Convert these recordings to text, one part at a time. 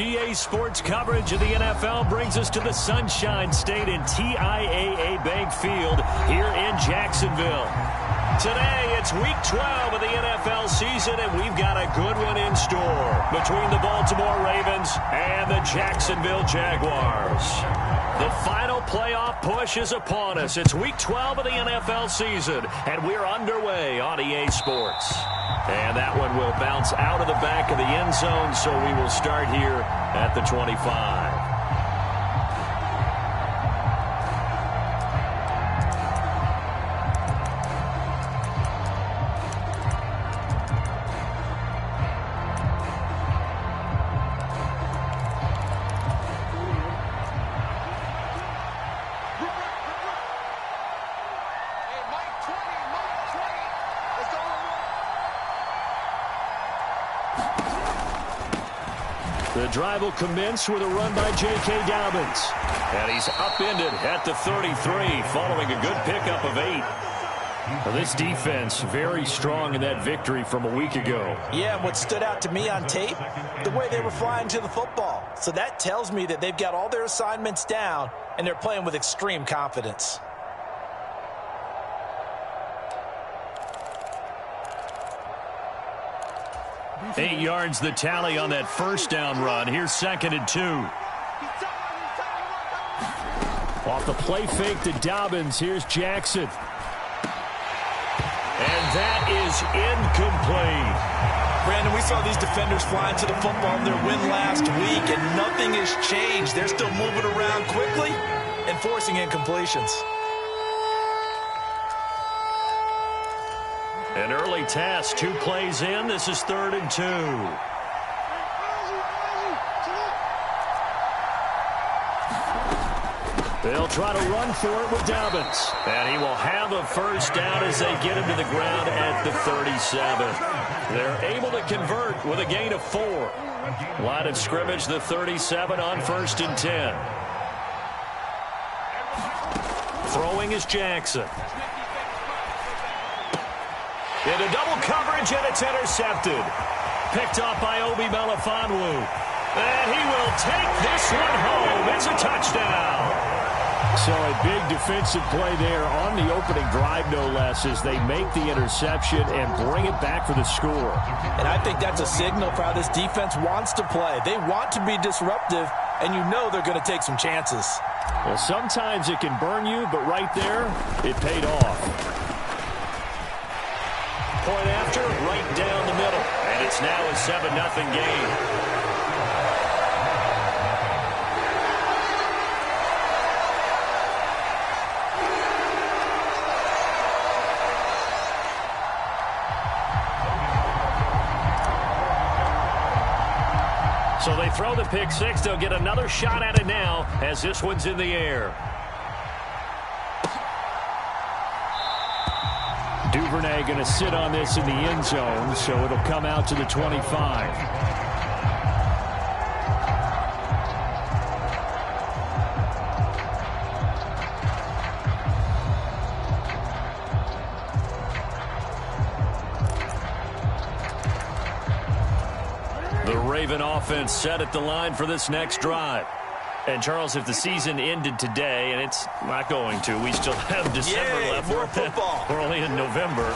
EA Sports coverage of the NFL brings us to the Sunshine State in TIAA Bank Field here in Jacksonville. Today, it's Week 12 of the NFL season, and we've got a good one in store between the Baltimore Ravens and the Jacksonville Jaguars. The final playoff push is upon us. It's Week 12 of the NFL season, and we're underway on EA Sports. And that one will bounce out of the back of the end zone, so we will start here at the 25. The drive will commence with a run by J.K. Dobbins. And he's upended at the 33 following a good pickup of 8. Well, this defense very strong in that victory from a week ago. Yeah, and what stood out to me on tape, the way they were flying to the football. So that tells me that they've got all their assignments down and they're playing with extreme confidence. Eight yards the tally on that first down run. Here's 2nd and 2. Off the play fake to Dobbins. Here's Jackson. And that is incomplete. Brandon, we saw these defenders flying to the football in their win last week, and nothing has changed. They're still moving around quickly and forcing incompletions. An early task, 2 plays in. This is 3rd and 2. They'll try to run for it with Dobbins. And he will have a first down as they get him to the ground at the 37. They're able to convert with a gain of 4. Line of scrimmage, the 37 on 1st and 10. Throwing is Jackson. Into double coverage, and it's intercepted. Picked off by Obi Melifonwu. And he will take this one home. It's a touchdown. So a big defensive play there on the opening drive, no less, as they make the interception and bring it back for the score. And I think that's a signal for how this defense wants to play. They want to be disruptive, and you know they're going to take some chances. Well, sometimes it can burn you, but right there, it paid off. Point after, right down the middle. And it's now a 7-0 game. So they throw the pick 6. They'll get another shot at it now as this one's in the air. Duvernay going to sit on this in the end zone, so it'll come out to the 25. The Raven offense set at the line for this next drive. And, Charles, if the season ended today, and it's not going to, we still have December left. More football. We're only in November.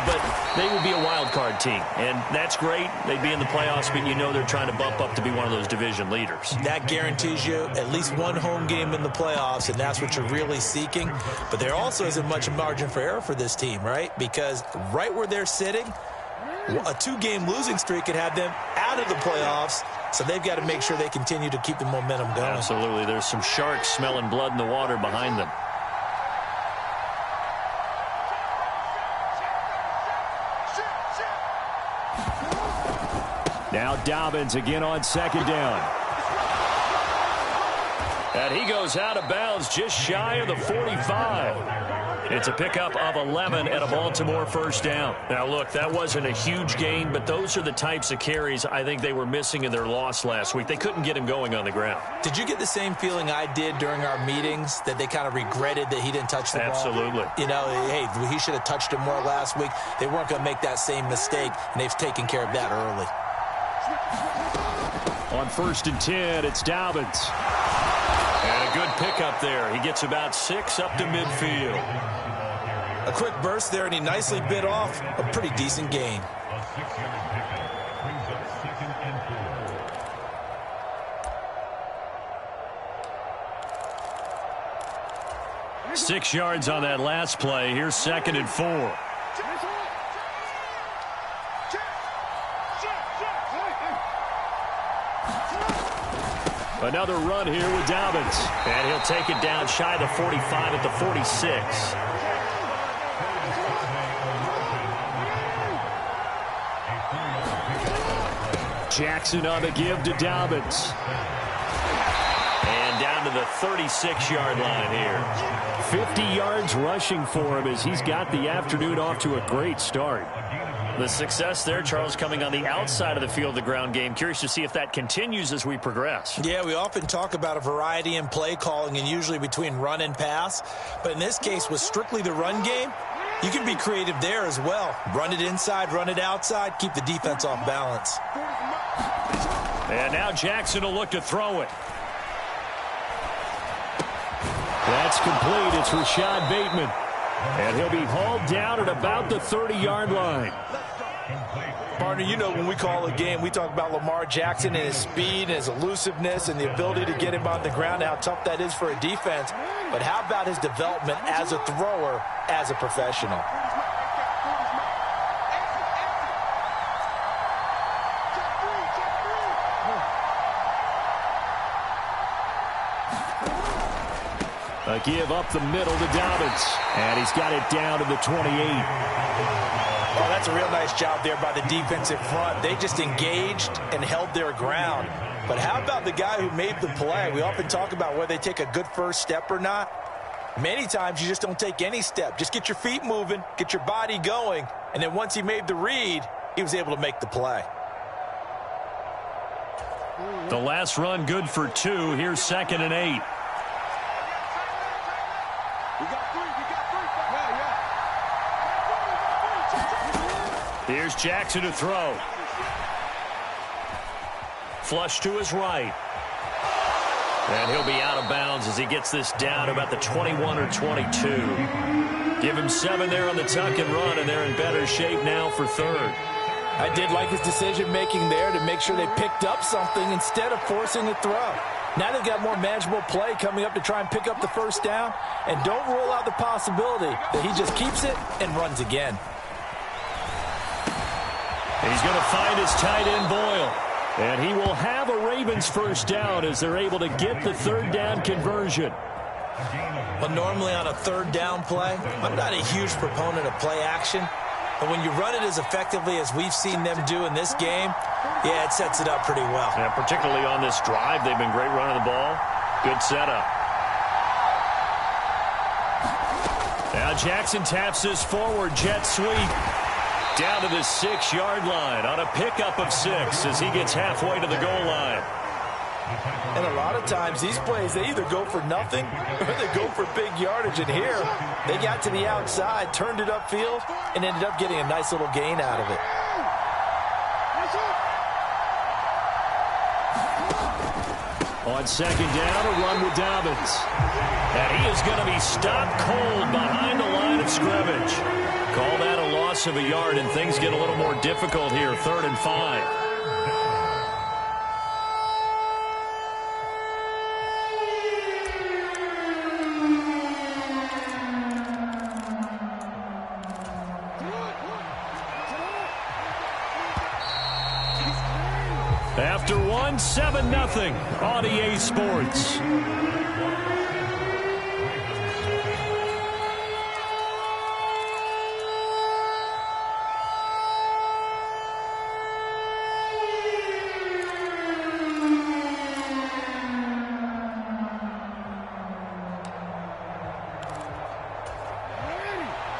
But they would be a wild card team. And that's great. They'd be in the playoffs, but you know they're trying to bump up to be one of those division leaders. That guarantees you at least one home game in the playoffs, and that's what you're really seeking. But there also isn't much margin for error for this team, right? Because right where they're sitting, a 2-game losing streak could have them out of the playoffs. So they've got to make sure they continue to keep the momentum going. Absolutely. There's some sharks smelling blood in the water behind them. Now Dobbins again on 2nd down. And he goes out of bounds just shy of the 45. It's a pickup of 11 and a Baltimore first down. Now, look, that wasn't a huge gain, but those are the types of carries I think they were missing in their loss last week. They couldn't get him going on the ground. Did you get the same feeling I did during our meetings, that they kind of regretted that he didn't touch the ball? Absolutely. You know, hey, he should have touched it more last week. They weren't going to make that same mistake, and they've taken care of that early. On 1st and 10, it's Dobbins. And a good pickup there. He gets about 6 up to midfield. A quick burst there, and he nicely bit off a pretty decent gain. Six yards on that last play. Here's 2nd and 4. Another run here with Dobbins. And he'll take it down shy of the 45 at the 46. Jackson on the give to Dobbins. And down to the 36-yard line here. 50 yards rushing for him as he's got the afternoon off to a great start. The success there, Charles, coming on the outside of the field, the ground game. Curious to see if that continues as we progress. Yeah, we often talk about a variety in play calling and usually between run and pass. But in this case, with strictly the run game, you can be creative there as well. Run it inside, run it outside, keep the defense off balance. And now Jackson will look to throw it. That's complete. It's Rashad Bateman. And he'll be hauled down at about the 30-yard line. Partner, you know when we call a game, we talk about Lamar Jackson and his speed and his elusiveness and the ability to get him on the ground, how tough that is for a defense. But how about his development as a thrower, as a professional? A give up the middle to Dobbins. And he's got it down to the 28. Oh, that's a real nice job there by the defensive front. They just engaged and held their ground. But how about the guy who made the play? We often talk about whether they take a good first step or not. Many times you just don't take any step. Just get your feet moving, get your body going, and then once he made the read, he was able to make the play. The last run good for 2. Here's 2nd and 8. Here's Jackson to throw. Flush to his right. And he'll be out of bounds as he gets this down about the 21 or 22. Give him 7 there on the tuck and run, and they're in better shape now for 3rd. I did like his decision-making there to make sure they picked up something instead of forcing a throw. Now they've got more manageable play coming up to try and pick up the first down, and don't rule out the possibility that he just keeps it and runs again. He's going to find his tight end, Boyle. And he will have a Ravens first down as they're able to get the 3rd down conversion. But normally on a 3rd down play, I'm not a huge proponent of play action. But when you run it as effectively as we've seen them do in this game, yeah, it sets it up pretty well. Yeah, particularly on this drive, they've been great running the ball. Good setup. Now Jackson taps this forward jet sweep. Down to the 6-yard line on a pickup of 6 as he gets halfway to the goal line. And a lot of times these plays, they either go for nothing or they go for big yardage. And here, they got to the outside, turned it upfield, and ended up getting a nice little gain out of it. On 2nd down, a run with Dobbins. And he is going to be stopped cold behind the line of scrimmage. Call that a loss of a yard, and things get a little more difficult here. 3rd and 5. After 1, 7-0 on EA Sports.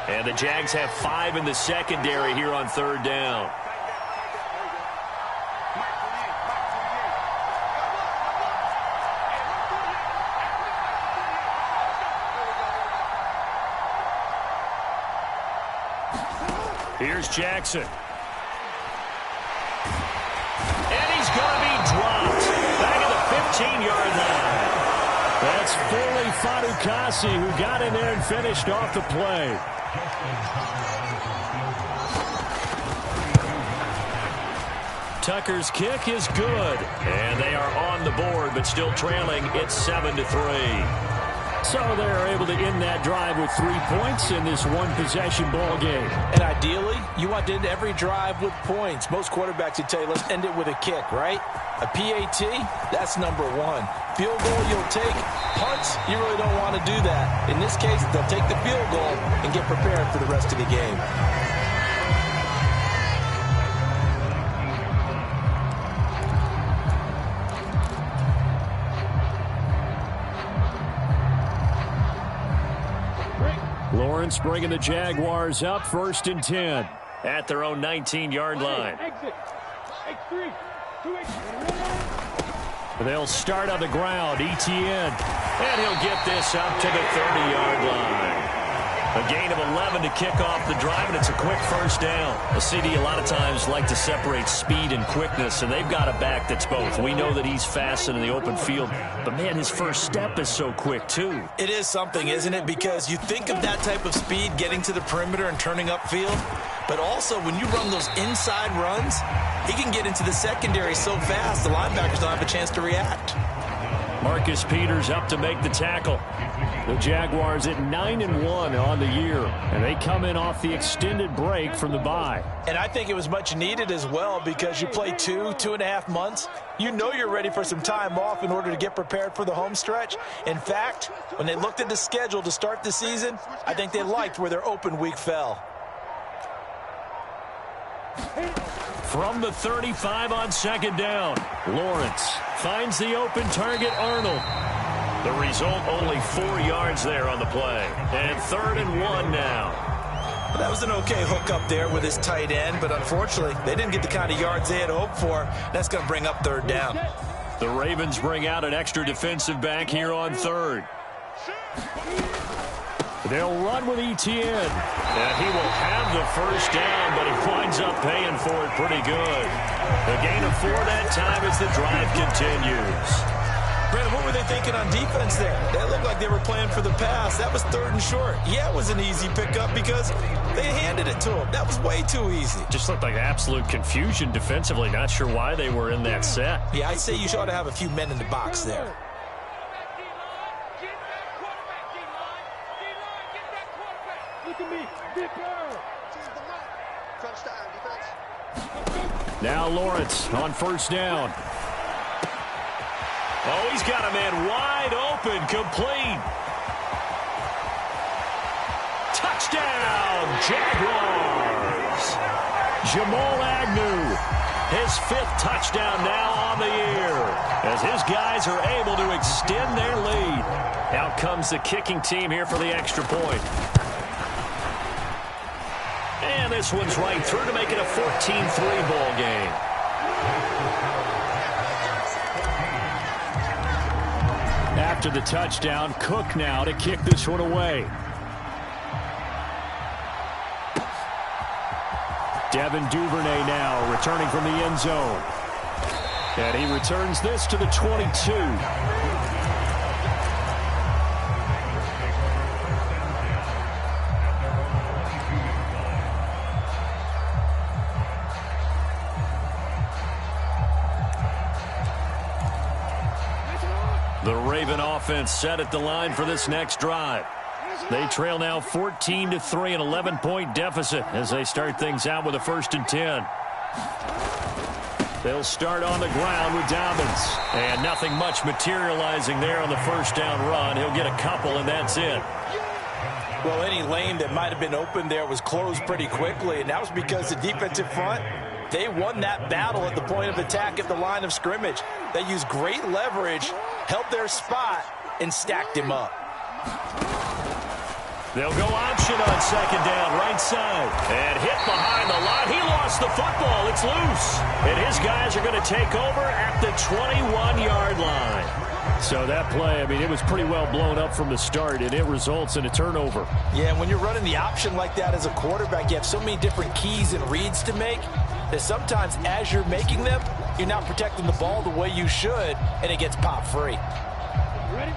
And the Jags have 5 in the secondary here on 3rd down. Here's Jackson. And he's going to be dropped. 13-yard line. That's Foley Fatukasi who got in there and finished off the play. Tucker's kick is good. And they are on the board, but still trailing. It's 7-3. So they're able to end that drive with 3 points in this one-possession ball game. And ideally, you want to end every drive with points. Most quarterbacks would tell you, let's end it with a kick, right? A PAT, that's number one. Field goal you'll take. Punts, you really don't want to do that. In this case, they'll take the field goal and get prepared for the rest of the game. Lawrence bringing the Jaguars up 1st and 10. At their own 19-yard line. They'll start on the ground. Etienne. And he'll get this up to the 30-yard line. A gain of 11 to kick off the drive, and it's a quick first down. The CD a lot of times like to separate speed and quickness, and they've got a back that's both. We know that he's fast in the open field, but, man, his first step is so quick, too. It is something, isn't it? Because you think of that type of speed getting to the perimeter and turning upfield, but also when you run those inside runs, he can get into the secondary so fast the linebackers don't have a chance to react. Marcus Peters up to make the tackle. The Jaguars at 9-1 on the year, and they come in off the extended break from the bye. And I think it was much needed as well because you play 2.5 months. You know you're ready for some time off in order to get prepared for the home stretch. In fact, when they looked at the schedule to start the season, I think they liked where their open week fell. From the 35 on 2nd down, Lawrence finds the open target, Arnold. The result, only 4 yards there on the play. And 3rd and 1 now. That was an okay hook up there with his tight end, but unfortunately, they didn't get the kind of yards they had hoped for. That's going to bring up 3rd down. The Ravens bring out an extra defensive back here on 3rd. They'll run with Etienne. And he will have the first down, but he winds up paying for it pretty good. The gain of 4 that time as the drive continues. Brandon, what were they thinking on defense there? They looked like they were playing for the pass. That was 3rd and short. Yeah, it was an easy pickup because they handed it to him. That was way too easy. Just looked like absolute confusion defensively. Not sure why they were in that set. Yeah, I'd say you ought to have a few men in the box there. Now Lawrence on 1st down. Oh, he's got a man wide open, complete. Touchdown, Jaguars. Jamal Agnew. His 5th touchdown now on the year as his guys are able to extend their lead. Out comes the kicking team here for the extra point. And this one's right through to make it a 14-3 ball game. After the touchdown, Cook now to kick this one away. Devin Duvernay now returning from the end zone. And he returns this to the 22. The Raven offense set at the line for this next drive. They trail now 14-3, an 11-point deficit as they start things out with a 1st and 10. They'll start on the ground with Dobbins. And nothing much materializing there on the 1st down run. He'll get a couple, and that's it. Well, any lane that might have been open there was closed pretty quickly, and that was because the defensive front, they won that battle at the point of attack at the line of scrimmage. They used great leverage, held their spot, and stacked him up. They'll go option on 2nd down, right side. And hit behind the line. He lost the football. It's loose. And his guys are going to take over at the 21-yard line. So that play, I mean, it was pretty well blown up from the start, and it results in a turnover. Yeah, and when you're running the option like that as a quarterback, you have so many different keys and reads to make that sometimes as you're making them, you're not protecting the ball the way you should, and it gets popped free. Ready?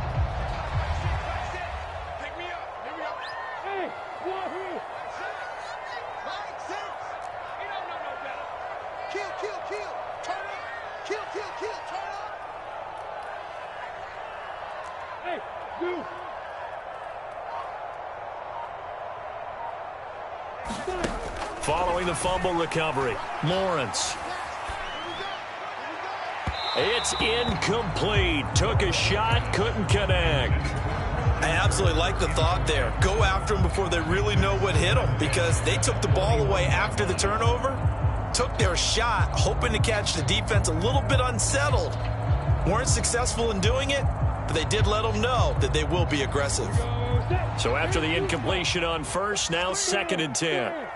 Following the fumble recovery, Lawrence. It's incomplete. Took a shot, couldn't connect. I absolutely like the thought there. Go after them before they really know what hit them, because they took the ball away after the turnover, took their shot, hoping to catch the defense a little bit unsettled. Weren't successful in doing it, but they did let them know that they will be aggressive. So after the incompletion on first, now 2nd and 10.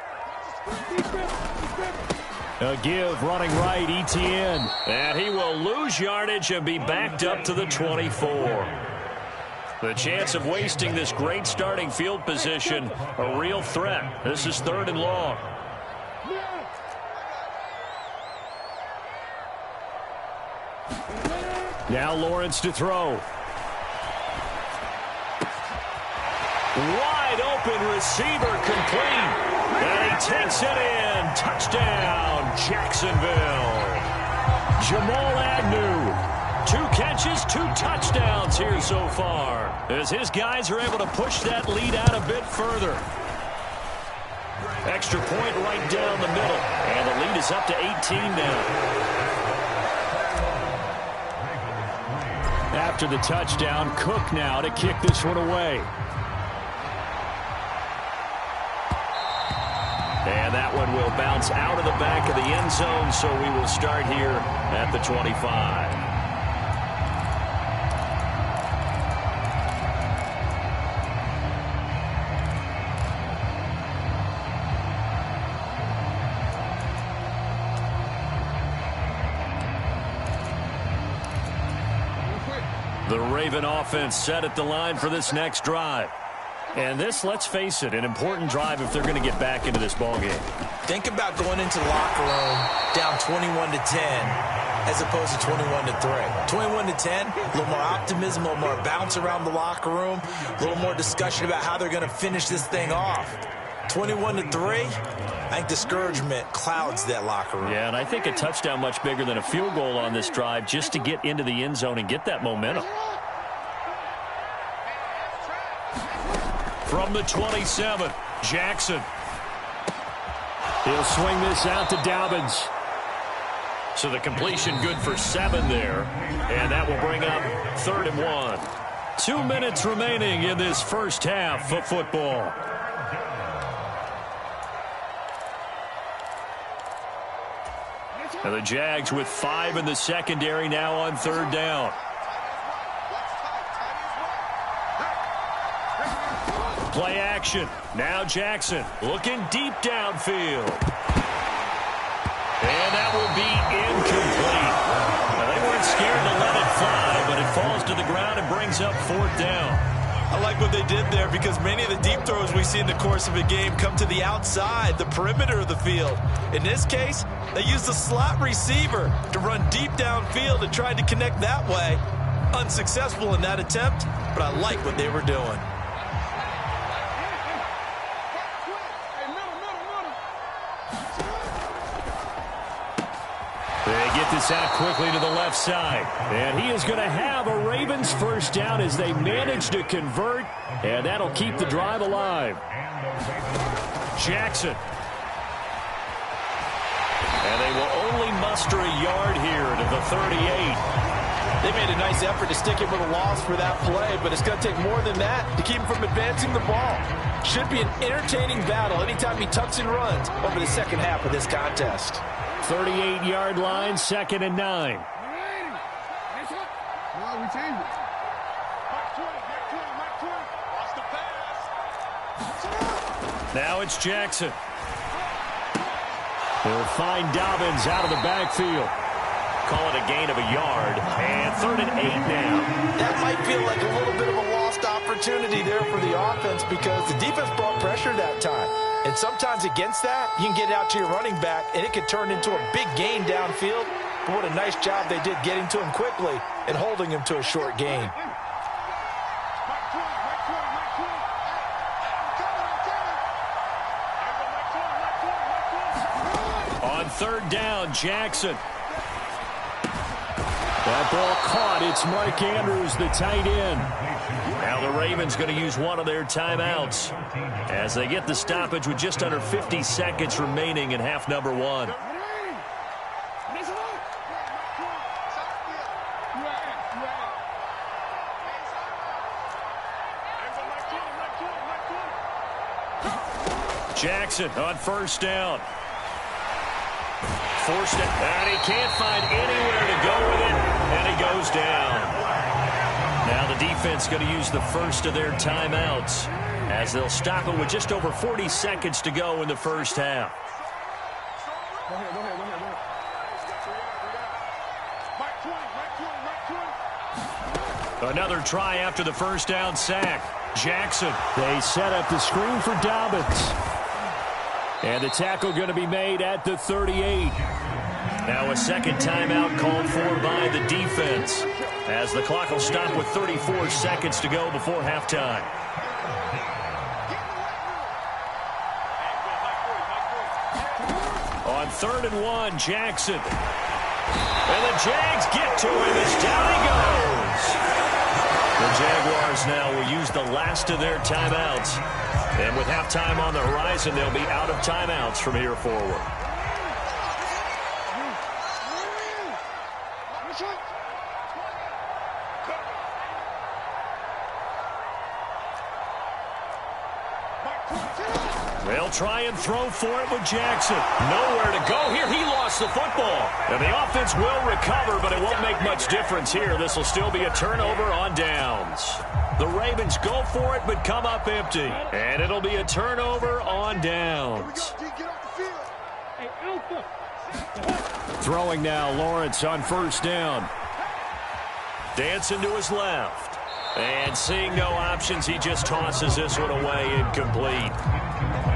A give running right, Etienne. And he will lose yardage and be backed up to the 24. The chance of wasting this great starting field position, a real threat. This is 3rd and long. Now Lawrence to throw. Wide open receiver complete. And he takes it in. Touchdown, Jacksonville. Jamal Agnew. 2 catches, 2 touchdowns here so far, as his guys are able to push that lead out a bit further. Extra point right down the middle, and the lead is up to 18 now. After the touchdown, Cook now to kick this one away. And that one will bounce out of the back of the end zone, so we will start here at the 25. The Raven offense set at the line for this next drive. And this, let's face it, an important drive if they're going to get back into this ballgame. Think about going into the locker room down 21-10 as opposed to 21-3. 21-10, a little more optimism, a little more bounce around the locker room, a little more discussion about how they're going to finish this thing off. 21-3, I think discouragement clouds that locker room. Yeah, and I think a touchdown much bigger than a field goal on this drive just to get into the end zone and get that momentum. From the 27, Jackson. He'll swing this out to Dobbins. So the completion good for 7 there. And that will bring up 3rd and 1. 2 minutes remaining in this first half of football. And the Jags with 5 in the secondary now on 3rd down. Play action. Now Jackson looking deep downfield. And that will be incomplete. Now, they weren't scared to let it fly, but it falls to the ground and brings up 4th down. I like what they did there, because many of the deep throws we see in the course of a game come to the outside, the perimeter of the field. In this case, they used the slot receiver to run deep downfield and tried to connect that way. Unsuccessful in that attempt, but I like what they were doing. They get this out quickly to the left side. And he is going to have a Ravens first down as they manage to convert. And that'll keep the drive alive. Jackson. And they will only muster a yard here to the 38. They made a nice effort to stick him with a loss for that play, but it's going to take more than that to keep him from advancing the ball. Should be an entertaining battle anytime he tucks and runs over the second half of this contest. 38-yard line, 2nd and 9. Now it's Jackson. They'll find Dobbins out of the backfield. Call it a gain of a yard, and 3rd and 8 now. That might feel like a little bit of a lost opportunity there for the offense, because the defense brought pressure that time. And sometimes against that, you can get out to your running back, and it could turn into a big gain downfield. but what a nice job they did getting to him quickly and holding him to a short gain. On third down, Jackson. That ball caught. It's Mark Andrews, the tight end. Now the Ravens going to use one of their timeouts as they get the stoppage with just under 50 seconds remaining in half number one. Jackson on first down. Forced it, and he can't find anywhere to go with it, and he goes down. Now the defense going to use the first of their timeouts as they'll stop it with just over 40 seconds to go in the first half. Another try after the first down sack. Jackson. They set up the screen for Dobbins. And the tackle going to be made at the 38. Now a second timeout called for by the defense as the clock will stop with 34 seconds to go before halftime. On 3rd and 1, Jackson. And the Jags get to him as down he goes. The Jaguars now will use the last of their timeouts. And with halftime on the horizon, they'll be out of timeouts from here forward. They'll try and throw for it with Jackson. Nowhere to go here. He lost the football. And the offense will recover, but it won't make much difference here. This will still be a turnover on downs. The Ravens go for it, but come up empty. And it'll be a turnover on downs. Throwing now, Lawrence on first down. Dancing to his left. And seeing no options, he just tosses this one away incomplete.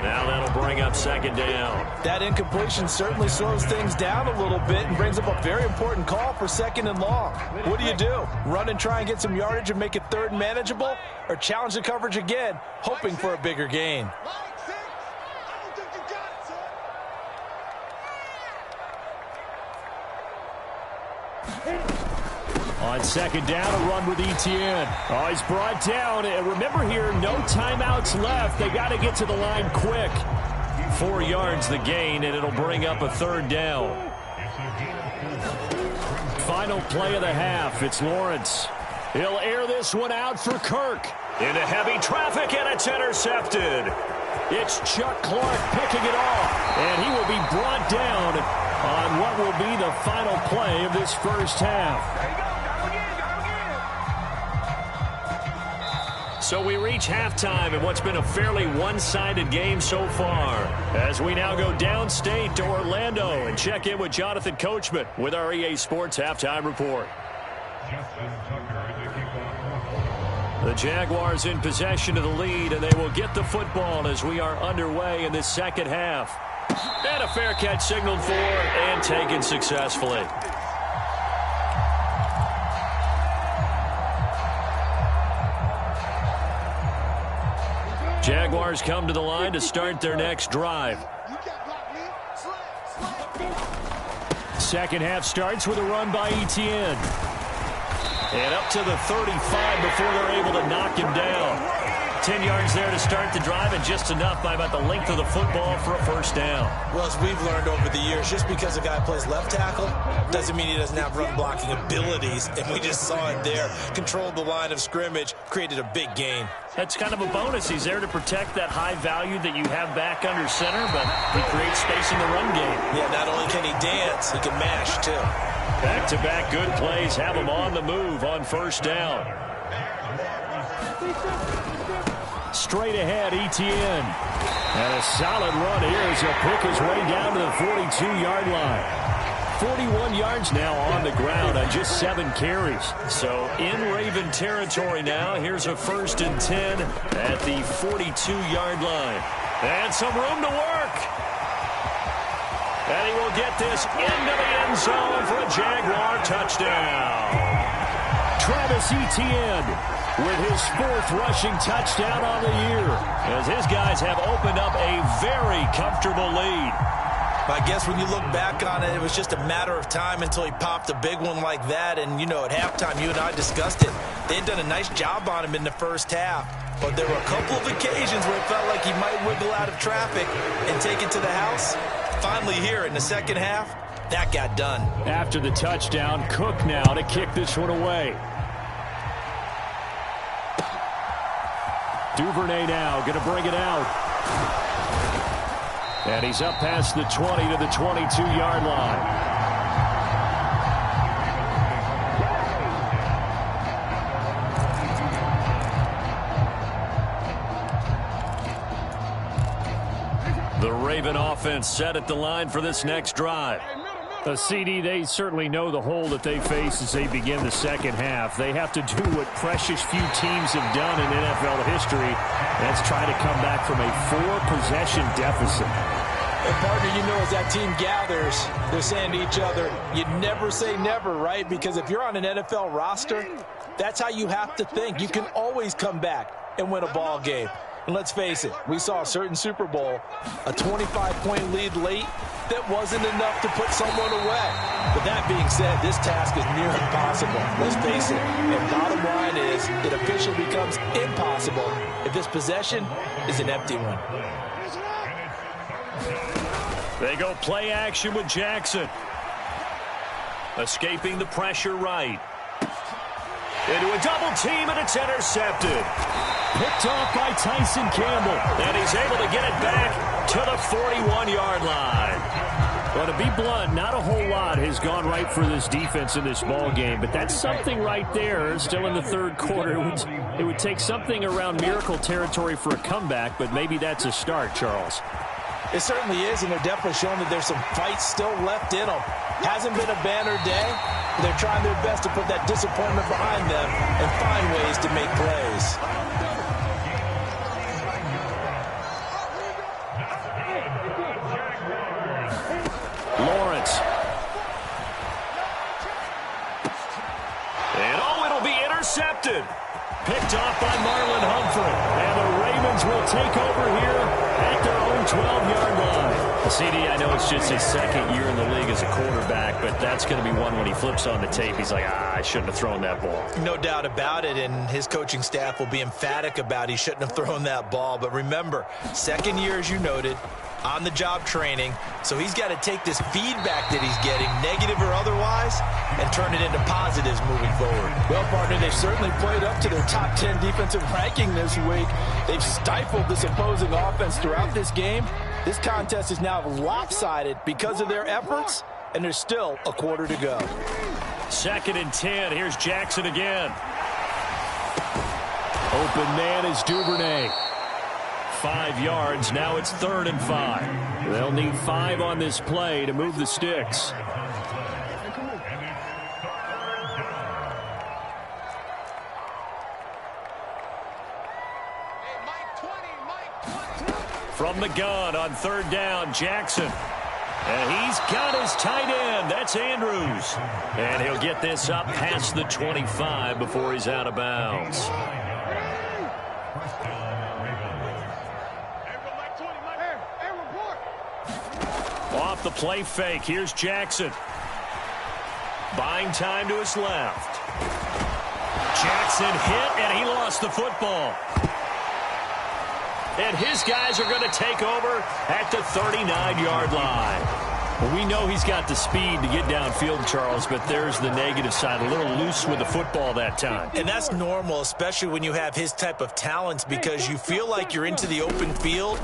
Now that'll bring up second down. That incompletion certainly slows things down a little bit and brings up a very important call for second and long. What do? Run and try and get some yardage and make it third and manageable? Or challenge the coverage again, hoping for a bigger gain? On second down, a run with Etienne. Oh, he's brought down. Remember here, no timeouts left. They got to get to the line quick. 4 yards the gain, and it'll bring up a third down. Final play of the half. It's Lawrence. He'll air this one out for Kirk. Into heavy traffic, and it's intercepted. It's Chuck Clark picking it off, and he will be brought down on what will be the final play of this first half. So we reach halftime in what's been a fairly one-sided game so far, as we now go downstate to Orlando and check in with Jonathan Coachman with our EA Sports Halftime Report. The Jaguars in possession of the lead, and they will get the football as we are underway in this second half. And a fair catch signaled for and taken successfully. Jaguars come to the line to start their next drive. Second half starts with a run by Etienne. And up to the 35 before they're able to knock him down. 10 yards there to start the drive, and just enough by about the length of the football for a first down. Well, as we've learned over the years, just because a guy plays left tackle doesn't mean he doesn't have run blocking abilities, and we just saw it there. Controlled the line of scrimmage, created a big gain. That's kind of a bonus. He's there to protect that high value that you have back under center, but he creates space in the run game. Yeah, not only can he dance, he can mash, too. Back-to-back good plays have him on the move on first down. Straight ahead, Etienne. And a solid run here as he'll pick his way down to the 42-yard line. 41 yards now on the ground on just 7 carries. So in Raven territory now. Here's a 1st and 10 at the 42-yard line. And some room to work. And he will he'll get this into the end zone for a Jaguar touchdown. Travis Etienne with his 4th rushing touchdown on the year, as his guys have opened up a very comfortable lead. I guess when you look back on it, it was just a matter of time until he popped a big one like that. And, you know, at halftime, you and I discussed it. They had done a nice job on him in the first half. But there were a couple of occasions where it felt like he might wiggle out of traffic and take it to the house. Finally here in the second half, that got done. After the touchdown, Cook now to kick this one away. Duvernay now going to bring it out. And he's up past the 20 to the 22-yard line. The Raven offense set at the line for this next drive. A CD, they certainly know the hole that they face as they begin the second half. They have to do what precious few teams have done in NFL history. That's try to come back from a 4-possession deficit. And partner, you know, as that team gathers, they're saying to each other, you never say never, right? Because if you're on an NFL roster, that's how you have to think. You can always come back and win a ball game. And let's face it, we saw a certain Super Bowl, a 25-point lead late, that wasn't enough to put someone away. But that being said, this task is near impossible. Let's face it. And bottom line is, it officially becomes impossible if this possession is an empty one. They go play action with Jackson. Escaping the pressure right. Into a double team, and it's intercepted. Picked off by Tyson Campbell. And he's able to get it back to the 41-yard line. Well, to be blunt, not a whole lot has gone right for this defense in this ball game, but that's something right there. Still in the third quarter. It would take something around miracle territory for a comeback, but maybe that's a start, Charles. It certainly is, and they're definitely showing that there's some fight still left in them. Hasn't been a banner day. They're trying their best to put that disappointment behind them and find ways to make plays. Lawrence. And it'll be intercepted. Picked off by Marlon Humphrey. And the Ravens will take over here at their own 12-yard line. CD, I know it's just his second year in the league as a quarterback, but that's going to be one when he flips on the tape. He's like, I shouldn't have thrown that ball. No doubt about it, and his coaching staff will be emphatic about he shouldn't have thrown that ball. But remember, second year, as you noted, on-the-job training, so he's got to take this feedback that he's getting, negative or otherwise, and turn it into positives moving forward. Well, partner, they've certainly played up to their top 10 defensive ranking this week. They've stifled this opposing offense throughout this game. This contest is now lopsided because of their efforts, and there's still a quarter to go. 2nd and 10. Here's Jackson again. Open man is Duvernay. 5 yards. Now it's 3rd and 5. They'll need 5 on this play to move the sticks. From the gun on 3rd down, Jackson. And he's got his tight end. That's Andrews. And he'll get this up past the 25 before he's out of bounds. Off the play fake, here's Jackson. Buying time to his left. Jackson hit, and he lost the football. And his guys are going to take over at the 39-yard line. Well, we know he's got the speed to get downfield, Charles, but there's the negative side. A little loose with the football that time. And that's normal, especially when you have his type of talents, because you feel like you're into the open field,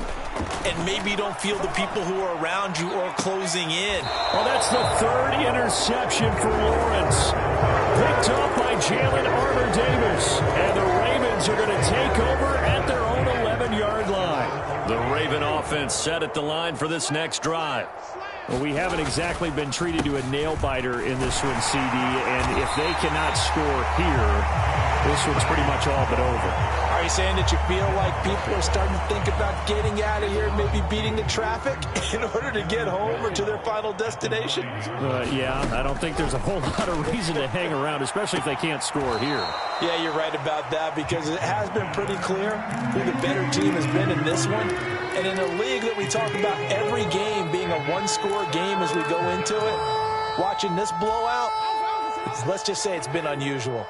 and maybe you don't feel the people who are around you or closing in. Well, that's the 3rd interception for Lawrence. Picked up by Jalen Armour-Davis. And the Ravens are going to take over at their own 11-yard line. The Raven offense set at the line for this next drive. Well, we haven't exactly been treated to a nail-biter in this one, CD, and if they cannot score here, this one's pretty much all but over. All right, you saying that you feel like people are starting to think about getting out of here, maybe beating the traffic in order to get home or to their final destination? Yeah, I don't think there's a whole lot of reason to hang around, especially if they can't score here. Yeah, you're right about that, because it has been pretty clear who the better team has been in this one. And in a league that we talk about every game being a one-score game as we go into it, watching this blowout, let's just say it's been unusual.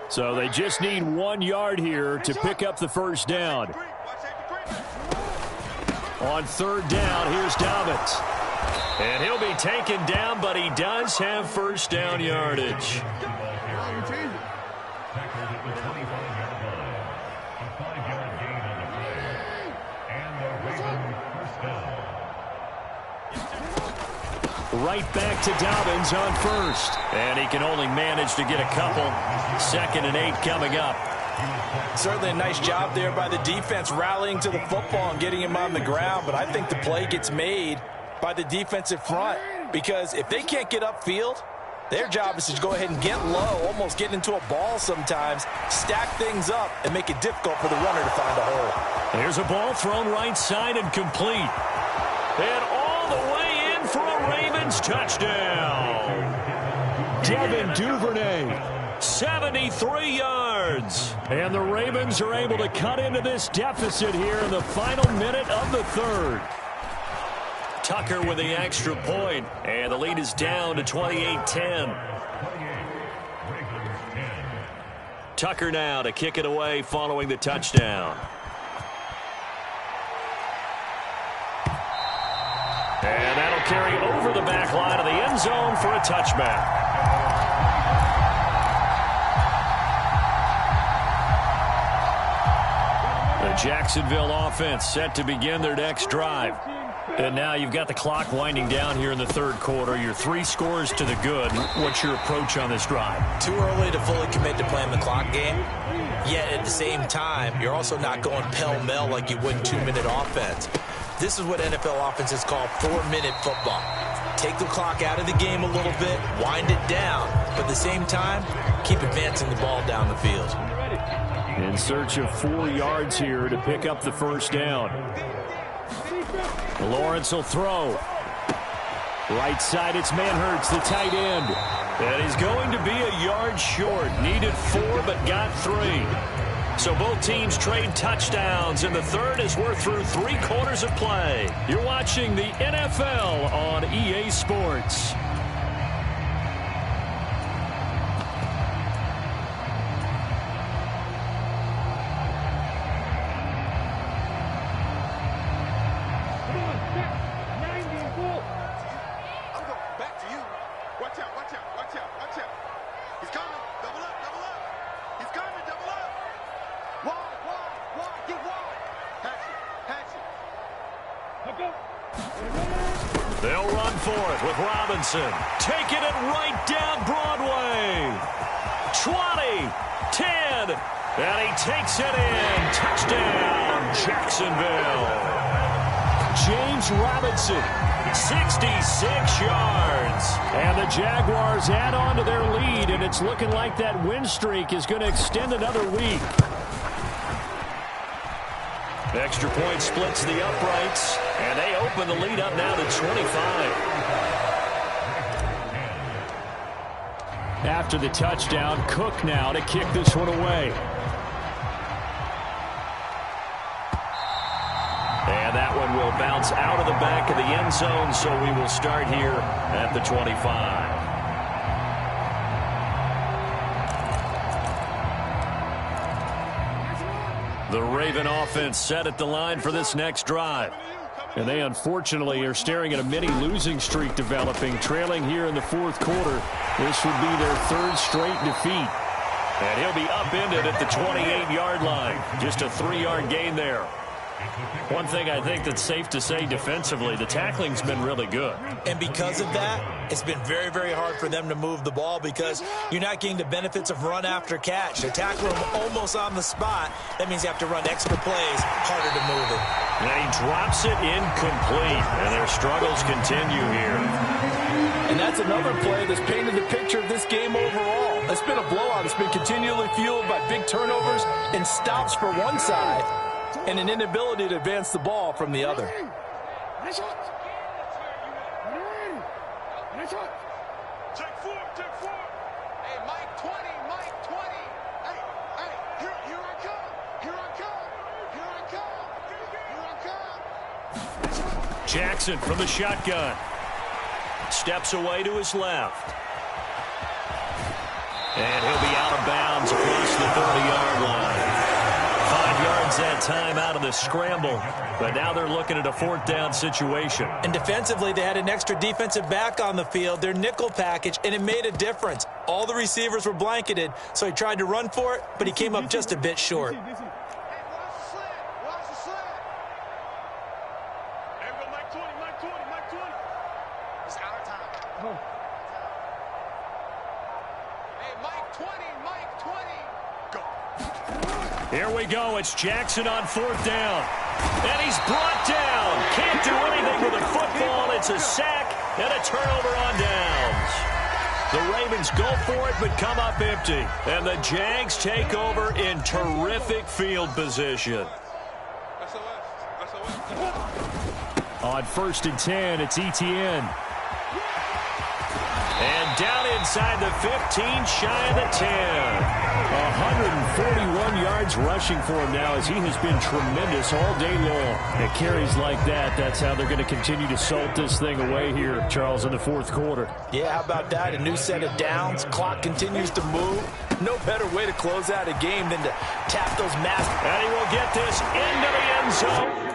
So they just need 1 yard here to pick up the first down. On third down, here's Dobbins. And he'll be taken down, but he does have first down yardage. Right back to Dobbins on first. And he can only manage to get a couple. 2nd and 8 coming up. Certainly a nice job there by the defense rallying to the football and getting him on the ground. But I think the play gets made by the defensive front, because if they can't get upfield, their job is to go ahead and get low, almost get into a ball sometimes, stack things up, and make it difficult for the runner to find a hole. There's a ball thrown right side and complete. And all the way in for a Ravens touchdown. Devin Duvernay, 73 yards. And the Ravens are able to cut into this deficit here in the final minute of the third. Tucker with the extra point, and the lead is down to 28-10. Tucker now to kick it away following the touchdown. And that'll carry over the back line of the end zone for a touchback. The Jacksonville offense set to begin their next drive. And now you've got the clock winding down here in the third quarter. Your 3 scores to the good. What's your approach on this drive? Too early to fully commit to playing the clock game. Yet at the same time, you're also not going pell-mell like you would in 2-minute offense. This is what NFL offenses call 4-minute football. Take the clock out of the game a little bit, wind it down, but at the same time, keep advancing the ball down the field. In search of 4 yards here to pick up the first down. Lawrence will throw. Right side, it's Manhertz, the tight end. And he's going to be a yard short. Needed 4, but got 3. So both teams trade touchdowns, and the third as we're through 3 quarters of play. You're watching the NFL on EA Sports. They'll run for it with Robinson. Taking it right down Broadway. 20, 10, and he takes it in. Touchdown, Jacksonville. James Robinson, 66 yards. And the Jaguars add on to their lead, and it's looking like that win streak is going to extend another week. Extra point splits the uprights, and they open the lead up now to 25. After the touchdown, Cook now to kick this one away. And that one will bounce out of the back of the end zone, so we will start here at the 25. The Raven offense set at the line for this next drive. And they unfortunately are staring at a mini losing streak developing, trailing here in the fourth quarter. This would be their 3rd straight defeat. And he'll be upended at the 28-yard line. Just a 3-yard gain there. One thing I think that's safe to say defensively, the tackling's been really good. And because of that, it's been very, very hard for them to move the ball because you're not getting the benefits of run after catch. They tackle him almost on the spot. That means you have to run extra plays, harder to move it. And he drops it incomplete, and their struggles continue here. And that's another play that's painted the picture of this game overall. It's been a blowout. It's been continually fueled by big turnovers and stops for one side and an inability to advance the ball from the other. Take four. Hey, Mike 20. Hey, here I come. Jackson from the shotgun. Steps away to his left. And he'll be out of bounds across the 30-yard line. 5 yards that time out of the scramble. But now they're looking at a 4th down situation. And defensively, they had an extra defensive back on the field, their nickel package, and it made a difference. All the receivers were blanketed, so he tried to run for it, but he came up just a bit short. Watch the slant. There we go, Mike 20. It's out of time. Hey, Mike 20. Go. Here we go. It's Jackson on 4th down. And he's brought down. Can't do anything with a football. It's a sack and a turnover on downs. The Ravens go for it but come up empty. And the Jags take over in terrific field position. On 1st and 10, it's Etienne. And down inside the 15, shy of the 10. 141 yards rushing for him now as he has been tremendous all day long. At carries like that, that's how they're going to continue to salt this thing away here, Charles, in the 4th quarter. Yeah, how about that? A new set of downs. Clock continues to move. No better way to close out a game than to tap those massive. And he will get this into the end zone.